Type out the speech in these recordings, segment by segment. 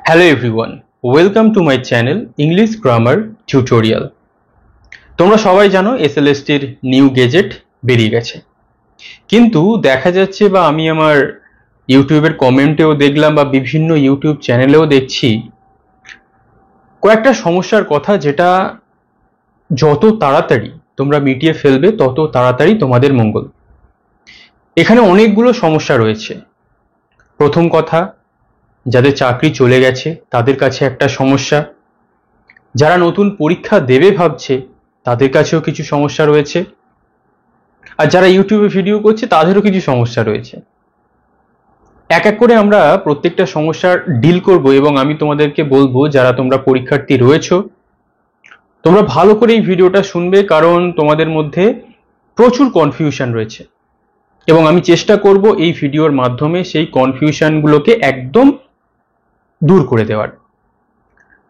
Hello everyone, welcome to my channel English Grammar Tutorial. তোমরা সবাই জানো SLST এর নিউ গেজেট বেরিয়ে গেছে, কিন্তু দেখা যাচ্ছে বা আমি আমার ইউটিউবের কমেন্টেও দেখলাম বা বিভিন্ন ইউটিউব চ্যানেলেও দেখছি কয়েকটা সমস্যার কথা, যেটা যত তাড়াতাড়ি তোমরা মিটিয়ে ফেলবে তত তাড়াতাড়ি তোমাদের মঙ্গল। এখানে অনেকগুলো সমস্যা রয়েছে। প্রথম কথা, যাদের চাকরি চলে গেছে তাদের কাছে একটা সমস্যা, যারা নতুন পরীক্ষা দেবে ভাবছে তাদের কাছেও কিছু সমস্যা রয়েছে, আর যারা ইউটিউবে ভিডিও করছে তাদেরও কিছু সমস্যা রয়েছে। এক এক করে আমরা প্রত্যেকটা সমস্যার ডিল করব এবং আমি তোমাদেরকে বলবো, যারা তোমরা পরীক্ষার্থী রয়েছো তোমরা ভালো করে এই ভিডিওটা শুনবে, কারণ তোমাদের মধ্যে প্রচুর কনফিউশন রয়েছে এবং আমি চেষ্টা করব এই ভিডিওর মাধ্যমে সেই কনফিউশনগুলোকে একদম দূর করে দেওয়ার।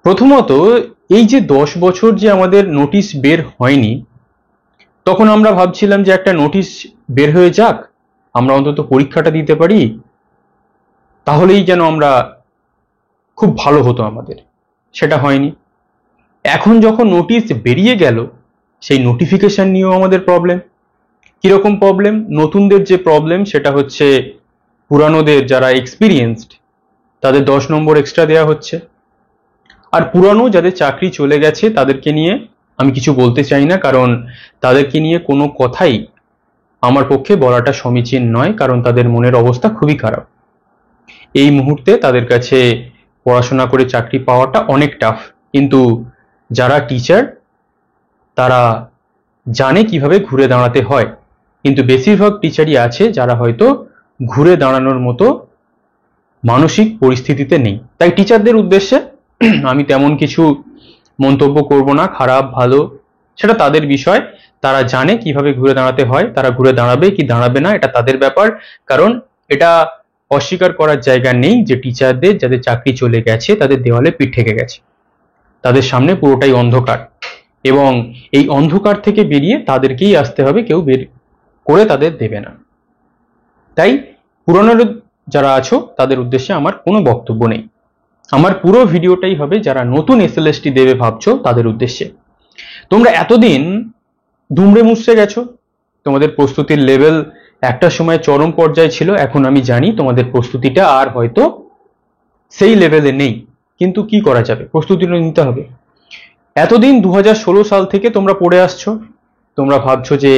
প্রথমত, এই যে 10 বছর যে আমাদের নোটিশ বের হয়নি, তখন আমরা ভাবছিলাম যে একটা নোটিশ বের হয়ে যাক, আমরা অন্তত পরীক্ষাটা দিতে পারি, তাহলেই যেন আমরা খুব ভালো হতো আমাদের। সেটা হয়নি। এখন যখন নোটিশ বেরিয়ে গেল, সেই নোটিফিকেশন নিয়েও আমাদের প্রবলেম। কিরকম প্রবলেম? নতুনদের যে প্রবলেম সেটা হচ্ছে পুরানোদের যারা এক্সপিরিয়েন্সড তাদের 10 নম্বর এক্সট্রা দেওয়া হচ্ছে, আর পুরানো যাদের চাকরি চলে গেছে তাদেরকে নিয়ে আমি কিছু বলতে চাই না, কারণ তাদেরকে নিয়ে কোনো কথাই আমার পক্ষে বলাটা সমীচীন নয়, কারণ তাদের মনের অবস্থা খুবই খারাপ। এই মুহূর্তে তাদের কাছে পড়াশোনা করে চাকরি পাওয়াটা অনেক টাফ, কিন্তু যারা টিচার তারা জানে কিভাবে ঘুরে দাঁড়াতে হয়, কিন্তু বেশিরভাগ টিচারই আছে যারা হয়তো ঘুরে দাঁড়ানোর মতো মানসিক পরিস্থিতিতে নেই। তাই টিচারদের উদ্দেশ্যে আমি তেমন কিছু মন্তব্য করব না, খারাপ ভালো সেটা তাদের বিষয়। তারা জানে কিভাবে ঘুরে দাঁড়াতে হয়, তারা ঘুরে দাঁড়াবে কি দাঁড়াবে না এটা তাদের ব্যাপার। কারণ এটা অস্বীকার করার জায়গা নেই যে টিচারদের যাদের চাকরি চলে গেছে তাদের দেওয়ালে পিঠ ঠেকে গেছে, তাদের সামনে পুরোটাই অন্ধকার, এবং এই অন্ধকার থেকে বেরিয়ে তাদেরকেই আসতে হবে, কেউ বের করে তাদের দেবে না। তাই পুরনো যারা আছো তাদের উদ্দেশ্যে আমার কোনো বক্তব্য নেই। আমার পুরো ভিডিওটাই হবে যারা নতুন SLST দেবে ভাবছো তাদের উদ্দেশ্যে। তোমরা এতদিন দুমড়ে মুচড়ে গেছো, তোমাদের প্রস্তুতির লেভেল একটা সময় চরম পর্যায়ে ছিল, এখন আমি জানি তোমাদের প্রস্তুতিটা আর হয়তো সেই লেভেলে নেই, কিন্তু কি করা যাবে, প্রস্তুতিটা নিতে হবে। এতদিন 2016 সাল থেকে তোমরা পড়ে আসছো, তোমরা ভাবছো যে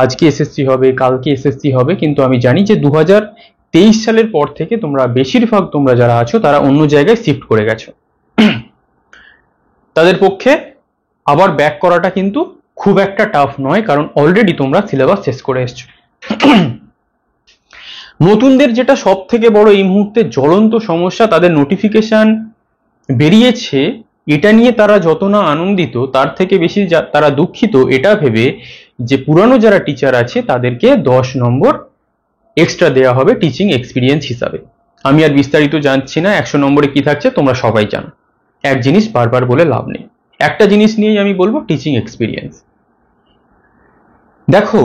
আজকে SSC হবে, কালকে SSC হবে, কিন্তু আমি জানি যে 2023 সালের পর থেকে তোমরা বেশিরভাগ তোমরা যারা আছো তারা অন্য জায়গায় শিফট করে গেছো। তাদের পক্ষে আবার ব্যাক করাটা কিন্তু খুব একটা টাফ নয়, কারণ অলরেডি তোমরা সিলেবাস শেষ করে এসছো। নতুনদের যেটা সব থেকে বড় এই মুহূর্তে জ্বলন্ত সমস্যা, তাদের নোটিফিকেশন বেরিয়েছে এটা নিয়ে তারা যত না আনন্দিত তার থেকে বেশি তারা দুঃখিত এটা ভেবে যে পুরানো যারা টিচার আছে তাদেরকে 10 নম্বর এক্সট্রা দেওয়া হবে টিচিং এক্সপিরিয়েন্স হিসাবে। আমি আর বিস্তারিত জানছি না 100 নম্বরে কি থাকছে, তোমরা সবাই জানো। এক জিনিস বারবার বলে লাভ নেই, একটা জিনিস নিয়েই আমি বলবো, টিচিং এক্সপিরিয়েন্স। দেখো,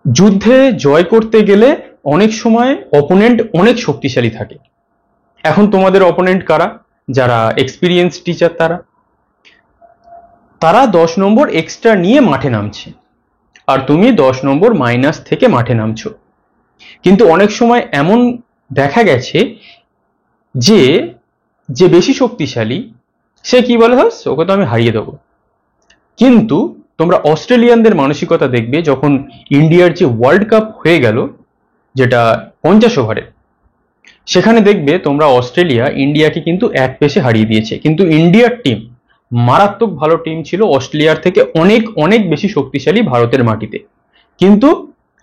যুদ্ধে জয় করতে গেলে অনেক সময় অপোনেন্ট অনেক শক্তিশালী থাকে। এখন তোমাদের অপোনেন্ট কারা? যারা এক্সপিরিয়েন্স টিচার, তারা 10 নম্বর এক্সট্রা নিয়ে মাঠে নামছে, আর তুমি 10 নম্বর মাইনাস থেকে মাঠে নামছো। কিন্তু অনেক সময় এমন দেখা গেছে যে যে বেশি শক্তিশালী সে কি বলে, হয় ওকে তো আমি হারিয়ে দেবো। কিন্তু তোমরা অস্ট্রেলিয়ানদের মানসিকতা দেখবে, যখন ইন্ডিয়ার যে ওয়ার্ল্ড কাপ হয়ে গেল যেটা 50 ওভারের, সেখানে দেখবে তোমরা অস্ট্রেলিয়া ইন্ডিয়াকে কিন্তু এক পেশে হারিয়ে দিয়েছে, কিন্তু ইন্ডিয়ার টিম মারাত্মক ভালো টিম ছিল, অস্ট্রেলিয়ার থেকে অনেক অনেক বেশি শক্তিশালী ভারতের মাটিতে। কিন্তু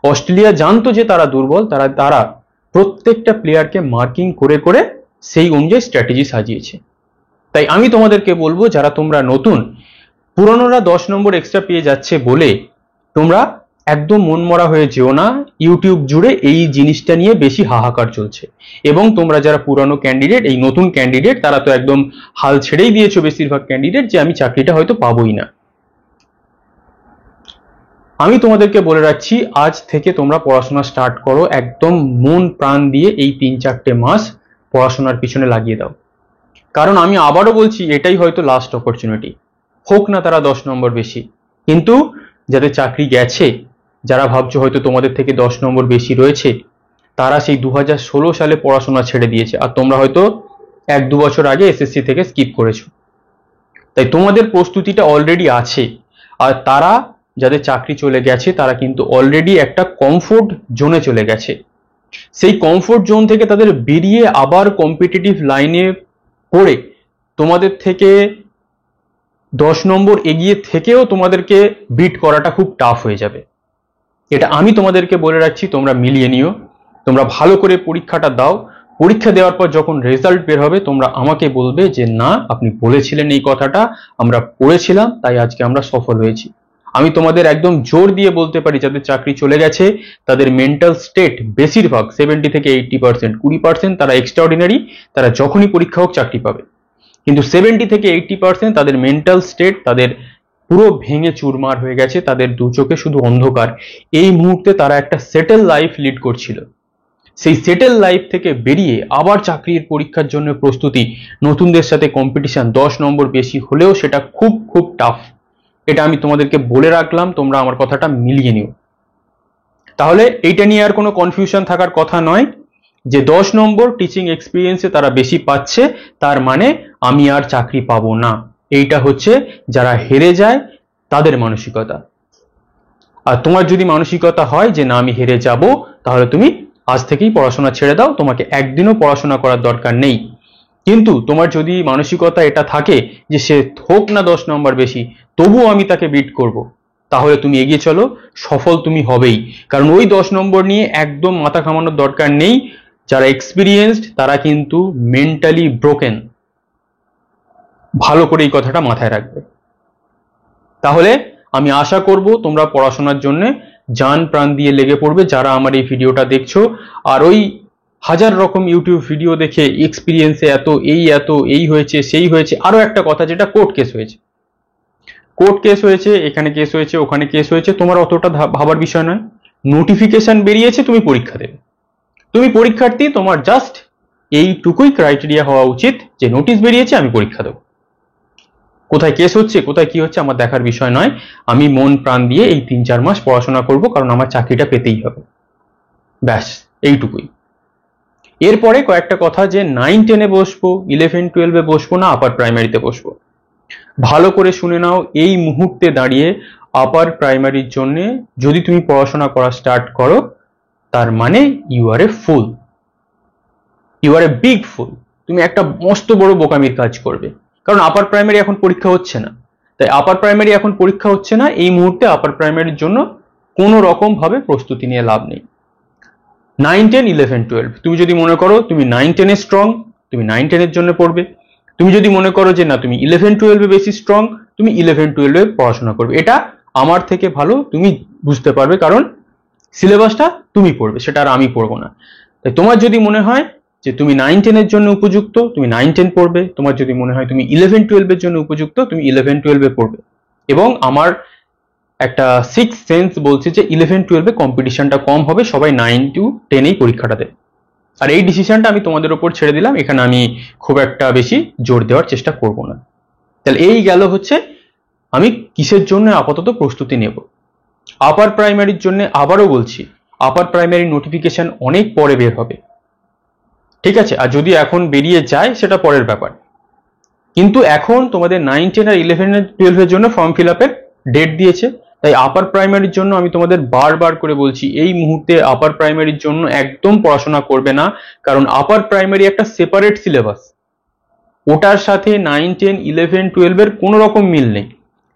অস্ট্রেলিয়া জানতো যে তারা দুর্বল, তারা প্রত্যেকটা প্লেয়ারকে মার্কিং করে করে সেই অনুযায়ী স্ট্র্যাটেজি সাজিয়েছে। তাই আমি তোমাদেরকে বলবো, যারা তোমরা নতুন, পুরনোরা 10 নম্বর এক্সট্রা পেয়ে যাচ্ছে বলে তোমরা একদম মনমরা হয়ে যেও না। ইউটিউব জুড়ে এই জিনিসটা নিয়ে বেশি হাহাকার চলছে, এবং তোমরা যারা পুরানো ক্যান্ডিডেট, এই নতুন ক্যান্ডিডেট, তারা তো একদম হাল ছেড়েই দিয়েছো বেশিরভাগ ক্যান্ডিডেট যে আমি চাকরিটা হয়তো পাবোই না। আমি তোমাদেরকে বলে রাখছি, আজ থেকে তোমরা পড়াশোনা স্টার্ট করো, একদম মন প্রাণ দিয়ে এই 3-4টে মাস পড়াশোনার পিছনে লাগিয়ে দাও। কারণ আমি আবারও বলছি, এটাই হয়তো লাস্ট অপরচুনিটি, হোক না তারা 10 নম্বর বেশি। কিন্তু যাদের চাকরি গেছে, যারা ভাবছো হয়তো তোমাদের থেকে 10 নম্বর বেশি রয়েছে, তারা সেই 2016 সালে পড়াশোনা ছেড়ে দিয়েছে, আর তোমরা হয়তো 1-2 বছর আগে এসএসসি থেকে স্কিপ করেছো। তাই তোমাদের প্রস্তুতিটা অলরেডি আছে। আর তারা যাদের চাকরি চলে গেছে, তারা কিন্তু অলরেডি একটা কমফোর্ট জোনে চলে গেছে। সেই কমফোর্ট জোন থেকে তাদের বেরিয়ে আবার কম্পিটিটিভ লাইনে পড়ে তোমাদের থেকে 10 নম্বর এগিয়ে থেকেও তোমাদেরকে বিট করাটা খুব টাফ হয়ে যাবে। এটা আমি তোমাদেরকে বলে রাখছি, তোমরা মিলিয়ে নিও। তোমরা ভালো করে পরীক্ষাটা দাও। পরীক্ষা দেওয়ার পর যখন রেজাল্ট বের হবে, তোমরা আমাকে বলবে যে না, আপনি বলেছিলেন এই কথাটা, আমরা পড়েছিলাম, তাই আজকে আমরা সফল হয়েছি। আমি তোমাদের একদম জোর দিয়ে বলতে পারি, যাদের চাকরি চলে গেছে তাদের মেন্টাল স্টেট বেশিরভাগ 70 থেকে 80%, 20% তারা এক্সট্রাঅর্ডিনারি, তারা যখনই পরীক্ষা হোক চাকরি পাবে। কিন্তু 70 থেকে 80% তাদের মেন্টাল স্টেট, তাদের পুরো ভেঙে চুরমার হয়ে গেছে, তাদের দু চোখে শুধু অন্ধকার। এই মুহূর্তে তারা একটা সেটেল লাইফ লিড করছিল, সেই সেটেল লাইফ থেকে বেরিয়ে আবার চাকরির পরীক্ষার জন্য প্রস্তুতি, নতুনদের সাথে কম্পিটিশন, 10 নম্বর বেশি হলেও সেটা খুব খুব টাফ। এটা আমি তোমাদেরকে বলে রাখলাম, তোমরা আমার কথাটা মিলিয়ে নিও। তাহলে এইটা নিয়ে আর কোনো কনফিউশন থাকার কথা নয় যে 10 নম্বর টিচিং এক্সপিরিয়েন্সে তারা বেশি পাচ্ছে, তার মানে আমি আর চাকরি পাবো না। এইটা হচ্ছে যারা হেরে যায় তাদের মানসিকতা। আর তোমার যদি মানসিকতা হয় যে না আমি হেরে যাব, তাহলে তুমি আজ থেকেই পড়াশোনা ছেড়ে দাও, তোমাকে একদিনও পড়াশোনা করার দরকার নেই। কিন্তু তোমার যদি মানসিকতা এটা থাকে যে সে হোক না 10 নম্বর বেশি, তবুও আমি তাকে বিট করব, তাহলে তুমি এগিয়ে চলো, সফল তুমি হবেই। কারণ ওই 10 নম্বর নিয়ে একদম মাথা ঘামানোর দরকার নেই। যারা এক্সপিরিয়েন্সড তারা কিন্তু মেন্টালি ব্রোকেন। ভালো করে এই কথাটা মাথায় রাখবে। তাহলে আমি আশা করব তোমরা পড়াশোনার জন্য জান প্রাণ দিয়ে লেগে পড়বে, যারা আমার এই ভিডিওটা দেখছো। আর ওই হাজার রকম ইউটিউব ভিডিও দেখে এক্সপিরিয়েন্সে এত এই হয়েছে সেই হয়েছে, আরো একটা কথা, যেটা কোর্ট কেস হয়েছে, কোর্ট কেস হয়েছে, এখানে কেস হয়েছে, ওখানে কেস হয়েছে, তোমার অতটা ভাবার বিষয় নয়। নোটিফিকেশন বেরিয়েছে, তুমি পরীক্ষা দেবে, তুমি পরীক্ষার্থী, তোমার জাস্ট এইটুকুই ক্রাইটেরিয়া হওয়া উচিত যে নোটিশ বেরিয়েছে, আমি পরীক্ষা দেবো। কোথায় কেস হচ্ছে, কোথায় কি হচ্ছে আমার দেখার বিষয় নয়। আমি মন প্রাণ দিয়ে এই 3-4 মাস পড়াশোনা করব, কারণ আমার চাকরিটা পেতেই হবে। ব্যাস, এইটুকুই। এরপরে কয়েকটা কথা, যে 9-10-এ বসবো, 11-12-এ বসবো না আপার প্রাইমারিতে বসবো। ভালো করে শুনে নাও, এই মুহূর্তে দাঁড়িয়ে আপার প্রাইমারির জন্য যদি তুমি পড়াশোনা করা স্টার্ট করো, তার মানে you are a fool, you are a big fool. তুমি একটা মস্ত বড় বোকামির কাজ করবে। কারণ আপার প্রাইমারি এখন পরীক্ষা হচ্ছে না, তাই আপার প্রাইমারি এখন পরীক্ষা হচ্ছে না, এই মুহূর্তে আপার প্রাইমারির জন্য কোনো রকম ভাবে প্রস্তুতি নিয়ে লাভ নেই। 9-10-11-12 তুমি যদি মনে করো তুমি 9-10-এ স্ট্রং, তুমি 9-10-এর জন্য পড়বে। তুমি যদি মনে করো যে না তুমি 11-12-এ বেশি স্ট্রং, তুমি 11-12-এ পড়াশোনা করবে। এটা আমার থেকে ভালো তুমি বুঝতে পারবে, কারণ সিলেবাসটা তুমি পড়বে, সেটা আর আমি পড়বো না। তাই তোমার যদি মনে হয় যে তুমি 9-10-এর জন্য উপযুক্ত, তুমি 9-10 পড়বে। তোমার যদি মনে হয় তুমি 11-12-এর জন্য উপযুক্ত, তুমি 11-12-এ পড়বে। এবং আমার একটা 6th সেন্স বলছে যে 11-12-এ কম্পিটিশনটা কম হবে, সবাই 9-10-এই পরীক্ষাটা দেবে। আর এই ডিসিশনটা আমি তোমাদের উপর ছেড়ে দিলাম, এখানে আমি খুব একটা বেশি জোর দেওয়ার চেষ্টা করব না। তাহলে এই গেল হচ্ছে আমি কিসের জন্য আপাতত প্রস্তুতি নেব। আপার প্রাইমারির জন্য আবারও বলছি, আপার প্রাইমারি নোটিফিকেশন অনেক পরে বের হবে, ঠিক আছে? আর যদি এখন বেরিয়ে যায় সেটা পরের ব্যাপার, কিন্তু এখন তোমাদের 9-10 আর 11-12-এর জন্য ফর্ম ফিল আপের ডেট দিয়েছে। তাই আপার প্রাইমারির জন্য আমি তোমাদের বারবার করে বলছি, এই মুহূর্তে আপার প্রাইমারির জন্য একদম পড়াশোনা করবে না। কারণ আপার প্রাইমারি একটা সেপারেট সিলেবাস, ওটার সাথে 9-10-11-12-এর কোনো রকম মিল নেই।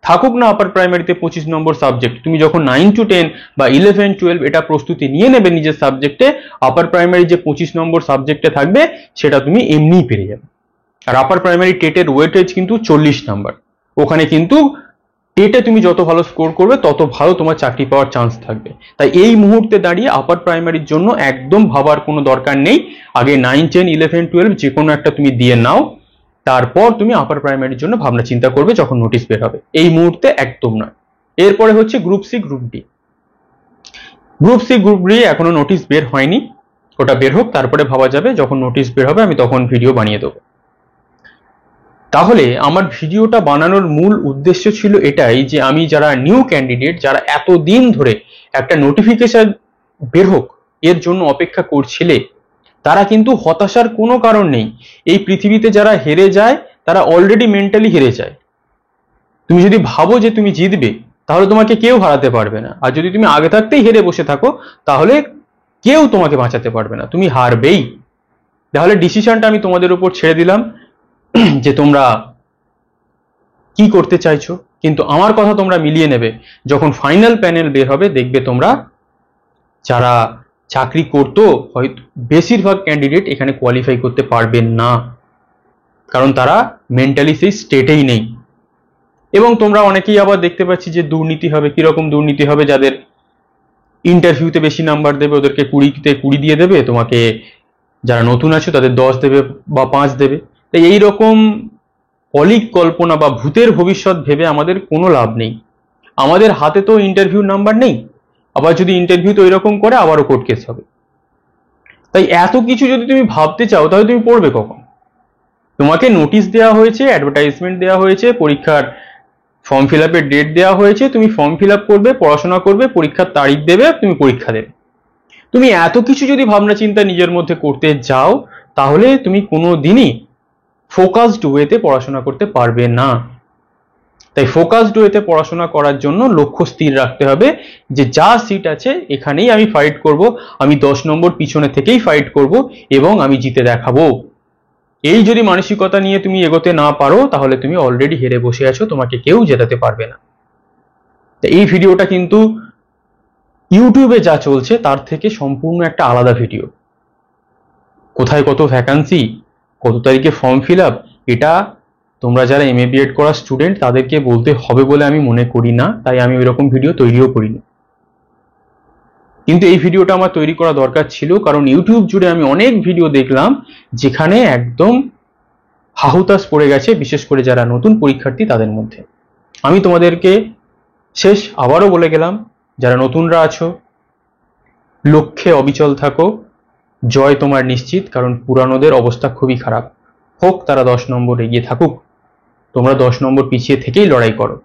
থাকুক না আপার প্রাইমারিতে 25 নম্বর সাবজেক্ট, তুমি যখন 9-10 বা 11-12 এটা প্রস্তুতি নিয়ে নেবে নিজের সাবজেক্টে, আপার প্রাইমারি যে 25 নম্বর সাবজেক্টে থাকবে সেটা তুমি এমনিই পেরে যাবে। আর আপার প্রাইমারি টেটের ওয়েটেজ কিন্তু 40 নাম্বার। ওখানে কিন্তু টেটে তুমি যত ভালো স্কোর করবে তত ভালো তোমার চাকরি পাওয়ার চান্স থাকবে। তাই এই মুহূর্তে দাঁড়িয়ে আপার প্রাইমারির জন্য একদম ভাবার কোনো দরকার নেই। আগে 9-10-11-12 যে কোনো একটা তুমি দিয়ে নাও, তারপর তুমি আপার প্রাইমারির জন্য ভাবনা চিন্তা করবে যখন নোটিশ বের হবে। এই মুহূর্তে একদম নয়। এরপরে হচ্ছে group C, group D. Group C, group D এখনো নোটিশ বের হয়নি, ওটা বের হোক, তারপরে ভাবা যাবে। যখন নোটিশ বের হবে আমি তখন ভিডিও বানিয়ে দেবো। তাহলে আমার ভিডিওটা বানানোর মূল উদ্দেশ্য ছিল এটাই যে আমি যারা নিউ ক্যান্ডিডেট, যারা এতদিন ধরে একটা নোটিফিকেশন বের হোক এর জন্য অপেক্ষা করছিলে, তারা কিন্তু হতাশার কোনো কারণ নেই। এই পৃথিবীতে যারা হেরে যায় তারা অলরেডি মেন্টালি হেরে যায়। তুমি যদি ভাবো যে তুমি জিতবে, তাহলে তোমাকে কেউ হারাতে পারবে না। আর যদি তুমি আগে থাকতেই হেরে বসে থাকো, তাহলে কেউ তোমাকে বাঁচাতে পারবে না, তুমি হারবেই। তাহলে ডিসিশনটা আমি তোমাদের উপর ছেড়ে দিলাম যে তোমরা কি করতে চাইছো, কিন্তু আমার কথা তোমরা মিলিয়ে নেবে। যখন ফাইনাল প্যানেল বের হবে দেখবে তোমরা যারা চাকরি করতো হয়তো বেশিরভাগ ক্যান্ডিডেট এখানে কোয়ালিফাই করতে পারবেন না, কারণ তারা মেন্টালি সেই স্টেটেই নেই। এবং তোমরা অনেকেই আবার দেখতে পাচ্ছি যে দুর্নীতি হবে। কিরকম দুর্নীতি হবে? যাদের ইন্টারভিউতে বেশি নাম্বার দেবে ওদেরকে 20তে 20 দিয়ে দেবে, তোমাকে যারা নতুন আছো তাদের 10 দেবে বা 5 দেবে। তাই এইরকম অলীক কল্পনা বা ভূতের ভবিষ্যৎ ভেবে আমাদের কোনো লাভ নেই। আমাদের হাতে তো ইন্টারভিউ নাম্বার নেই, আবার যদি ইন্টারভিউ তো এরকম করে আবারও কোর্ট কেস হবে। তাই এত কিছু যদি তুমি ভাবতে চাও তাহলে তুমি পড়বে কখন? তোমাকে নোটিশ দেওয়া হয়েছে, অ্যাডভার্টাইজমেন্ট দেওয়া হয়েছে, পরীক্ষার ফর্ম ফিল আপের ডেট দেওয়া হয়েছে, তুমি ফর্ম ফিল আপ করবে, পড়াশোনা করবে, পরীক্ষার তারিখ দেবে, তুমি পরীক্ষা দেবে। তুমি এত কিছু যদি ভাবনা চিন্তা নিজের মধ্যে করতে যাও, তাহলে তুমি কোনো দিনই ফোকাসড ওয়েতে পড়াশোনা করতে পারবে না। তাই ফোকাসড ওয়েতে পড়াশোনা করার জন্য লক্ষ্য স্থির রাখতে হবে যে যা সিট আছে এখানেই আমি ফাইট করব, আমি 10 নম্বর পিছনে থেকেই ফাইট করব এবং আমি জিতে দেখাবো। এই যদি মানসিকতা নিয়ে তুমি এগোতে না পারো, তাহলে তুমি অলরেডি হেরে বসে আছো, তোমাকে কেউ জেতাতে পারবে না। এই ভিডিওটা কিন্তু ইউটিউবে যা চলছে তার থেকে সম্পূর্ণ একটা আলাদা ভিডিও। কোথায় কত ভ্যাকান্সি, কত তারিখে ফর্ম ফিল আপ, এটা তোমরা যারা এমএ বিএড করা স্টুডেন্ট তাদেরকে বলতে হবে বলে আমি মনে করি না, তাই আমি ওইরকম ভিডিও তৈরিও করিনি। কিন্তু এই ভিডিওটা আমার তৈরি করা দরকার ছিল, কারণ ইউটিউব জুড়ে আমি অনেক ভিডিও দেখলাম যেখানে একদম হাহুতাশ পড়ে গেছে, বিশেষ করে যারা নতুন পরীক্ষার্থী তাদের মধ্যে। আমি তোমাদেরকে শেষ আবারও বলে গেলাম, যারা নতুনরা আছো লক্ষ্যে অবিচল থাকো, জয় তোমার নিশ্চিত, কারণ পুরানোদের অবস্থা খুবই খারাপ। হোক তারা 10 নম্বর এগিয়ে থাকুক, তোমরা 10 নম্বর পিছিয়ে থেকেই লড়াই করো।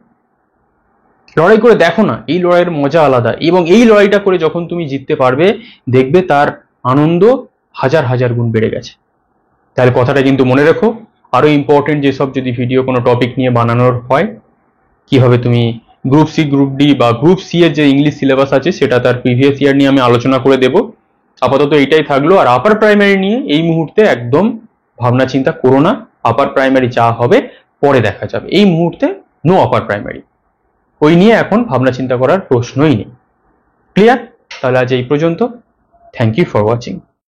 লড়াই করে দেখো না, এই লড়াইয়ের মজা আলাদা। এবং এই লড়াইটা করে যখন তুমি জিততে পারবে, দেখবে তার আনন্দ হাজার হাজার গুণ বেড়ে গেছে। তাহলে কথাটা কিন্তু মনে রেখো। আরো ইম্পর্টেন্ট যেসব যদি ভিডিও কোনো টপিক নিয়ে বানানোর হয়, কিভাবে তুমি গ্রুপ সি, গ্রুপ ডি বা গ্রুপ সি এর যে ইংলিশ সিলেবাস আছে সেটা তার প্রিভিয়াস ইয়ার নিয়ে আমি আলোচনা করে দেব। আপাতত এইটাই থাকলো। আর আপার প্রাইমারি নিয়ে এই মুহূর্তে একদম ভাবনা চিন্তা করো না। আপার প্রাইমারি যা হবে পরে দেখা যাবে, এই মুহূর্তে নো আপার প্রাইমারি। ওই নিয়ে এখন ভাবনা চিন্তা করার প্রশ্নই নেই। ক্লিয়ার? তাহলে আজ এই পর্যন্ত। Thank you for watching.